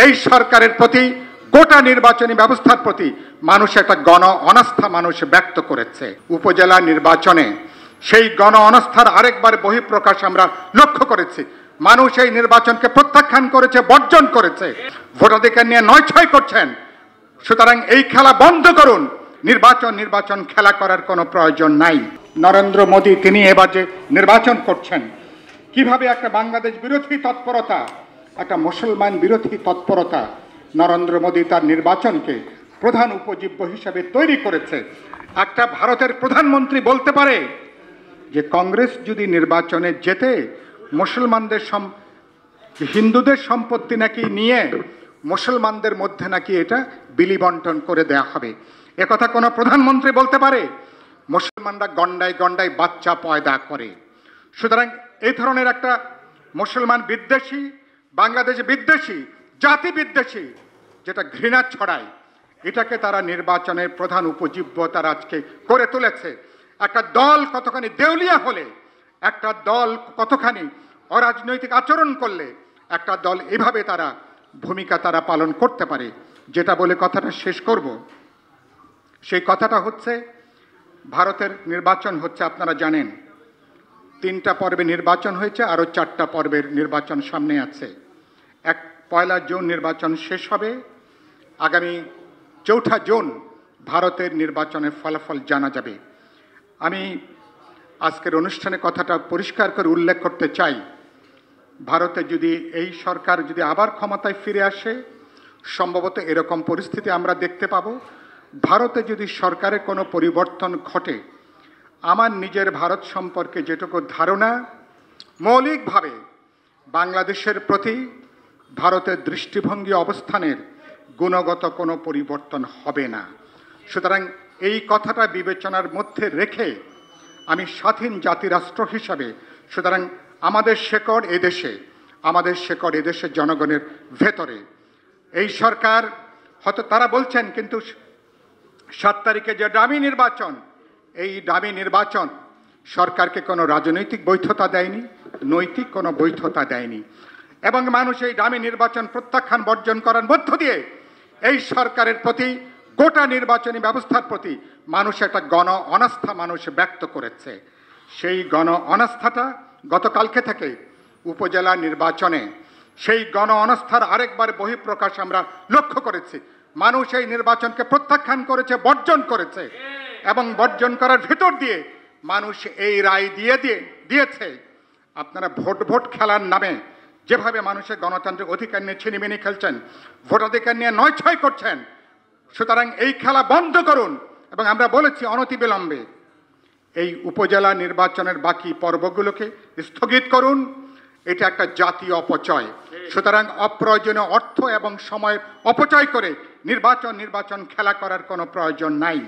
এই সরকারের প্রতি গোটা নির্বাচনী ব্যবস্থার প্রতি মানুষ একটা গণ অনাস্থা মানুষ ব্যক্ত করেছে। উপজেলা নির্বাচনে সেই গণ অনাস্থার আরেকবার বহিঃপ্রকাশ আমরা লক্ষ্য করেছি। মানুষ এই নির্বাচনকে প্রত্যাখ্যান করেছে, বর্জন করেছে, ভোটাধিকার নিয়ে নয়-ছয় করছেন। সুতরাং এই খেলা বন্ধ করুন। নির্বাচন খেলা করার কোনো প্রয়োজন নাই। নরেন্দ্র মোদী তিনি এবার যে নির্বাচন করছেন, কিভাবে একটা বাংলাদেশ বিরোধী তৎপরতা, একটা মুসলমান বিরোধী তৎপরতা নরেন্দ্র মোদী তার নির্বাচনকে প্রধান উপজীব্য হিসাবে তৈরি করেছে। একটা ভারতের প্রধানমন্ত্রী বলতে পারে যে কংগ্রেস যদি নির্বাচনে জেতে মুসলমানদের হিন্দুদের সম্পত্তি নাকি নিয়ে মুসলমানদের মধ্যে নাকি এটা বিলি বন্টন করে দেয়া হবে। একথা কোনো প্রধানমন্ত্রী বলতে পারে? মুসলমানরা গন্ডায় গন্ডায় বাচ্চা পয়দা করে। সুতরাং এই ধরনের একটা মুসলমান বিদ্বেষী, বাংলাদেশ বিদ্বেষী, জাতি বিদ্বেষী যেটা ঘৃণা ছড়ায়, এটাকে তারা নির্বাচনের প্রধান উপজীব্য তারা আজকে করে তুলেছে। একটা দল কতখানি দেউলিয়া হলে, একটা দল কতখানি অরাজনৈতিক আচরণ করলে একটা দল এভাবে তারা ভূমিকা তারা পালন করতে পারে। যেটা বলে কথাটা শেষ করব, সেই কথাটা হচ্ছে ভারতের নির্বাচন হচ্ছে, আপনারা জানেন 3টা পর্বে নির্বাচন হয়েছে, আরও 4টা পর্বের নির্বাচন সামনে আছে। 1 জুন নির্বাচন শেষ হবে। আগামী 4 জুন ভারতের নির্বাচনের ফলাফল জানা যাবে। আমি আজকের অনুষ্ঠানে কথাটা পরিষ্কার করে উল্লেখ করতে চাই, ভারতে যদি এই সরকার যদি আবার ক্ষমতায় ফিরে আসে, সম্ভবত এরকম পরিস্থিতি আমরা দেখতে পাবো। ভারতে যদি সরকারের কোনো পরিবর্তন ঘটে, আমার নিজের ভারত সম্পর্কে যেটুকু ধারণা, মৌলিকভাবে বাংলাদেশের প্রতি ভারতের দৃষ্টিভঙ্গি অবস্থানের গুণগত কোনো পরিবর্তন হবে না। সুতরাং এই কথাটা বিবেচনার মধ্যে রেখে আমি স্বাধীন জাতিরাষ্ট্র হিসাবে, সুতরাং আমাদের শেকড় এদেশে, আমাদের শেকড় এদেশের জনগণের ভেতরে। এই সরকার হয়তো তারা বলছেন, কিন্তু 7 তারিখে যে ডামি নির্বাচন, এই ডামি নির্বাচন সরকারকে কোনো রাজনৈতিক বৈধতা দেয়নি, নৈতিক কোনো বৈধতা দেয়নি। এবং মানুষ এই ডামি নির্বাচন প্রত্যাখ্যান বর্জন করার মধ্য দিয়ে এই সরকারের প্রতি, গোটা নির্বাচনী ব্যবস্থার প্রতি মানুষ একটা গণ অনাস্থা মানুষ ব্যক্ত করেছে। সেই গণ অনাস্থাটা গতকালকে থেকে উপজেলা নির্বাচনে সেই গণ অনাস্থার আরেকবার বহিঃপ্রকাশ আমরা লক্ষ্য করেছি। মানুষ এই নির্বাচনকে প্রত্যাখ্যান করেছে, বর্জন করেছে, এবং বর্জন করার ভিতর দিয়ে মানুষ এই রায় দিয়েছে। আপনারা ভোট খেলার নামে যেভাবে মানুষের গণতান্ত্রিক অধিকার নিয়ে ছিনিমিনি খেলছেন, ভোটাধিকার নিয়ে নয়-ছয় করছেন। সুতরাং এই খেলা বন্ধ করুন। এবং আমরা বলেছি অনতিবিলম্বে এই উপজেলা নির্বাচনের বাকি পর্বগুলোকে স্থগিত করুন। এটা একটা জাতীয় অপচয়। সুতরাং অপ্রয়োজনীয় অর্থ এবং সময় অপচয় করে নির্বাচন খেলা করার কোনো প্রয়োজন নাই।